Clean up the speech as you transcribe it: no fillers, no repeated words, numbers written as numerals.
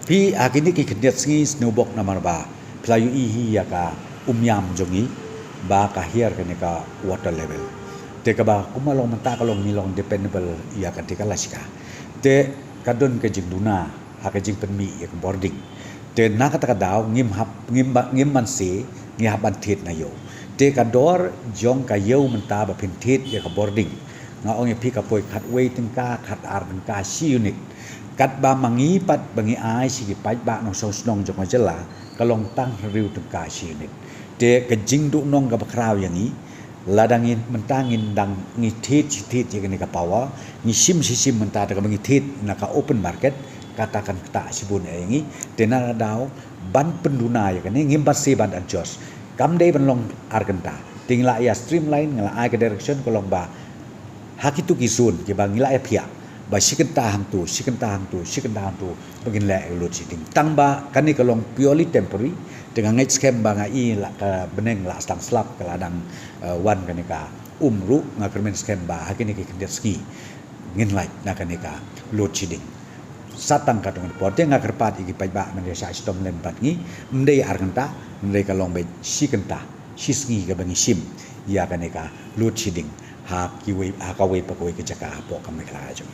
Pi akini ki kendiat singi snowboard namar ba playu ihi ya ka umyam jongi ba ka hiar kene ka water level te ka ba kumalong menta kalong nilong dependable ya ka te kalasika te kadon ke jing duna aka jing penmi ya ka boarding te na kata ka daw ngim man se ngi haban tit na yo te ka dor jong ka yo menta ba pintit ya ka boarding nga ong ya pi ka poi khat waiting ka khat ar ka si unit kat ba mangi pat bangi ai si pai ba no so snong jong jela kalong tang riu teng ka si unit te ke jing du nong ka bakraw yang ni ladangin mentangin dang ngi tit ye ka pawa ngi sim menta ka bangi tit na ka open market katakan ta sibun yang ni te na daw ban penduna ya kan ngi se ban adjust kam dei ban long argenta tingla ya streamline ngala ai ka direction kolong ba hakitu kisun ke bang ngila ya pia ba sikan tahang tu begin la load shedding tang ba kani kalong purely temporary dengan ngait scam ba ngai la ka beneng la stang slap ka ladang wan kani ka umru nga kermen scam ba hakini ki kendet ski ngin lai na kani ka load shedding satang ka tong porte nga kerpat igi pai ba men sa stom lem pat ngi mdei arganta mdei kalong be sikenta sisngi ka bangi sim ya kani ka load shedding ha ki we ha ka we pa ko ke jaka po kam kala jo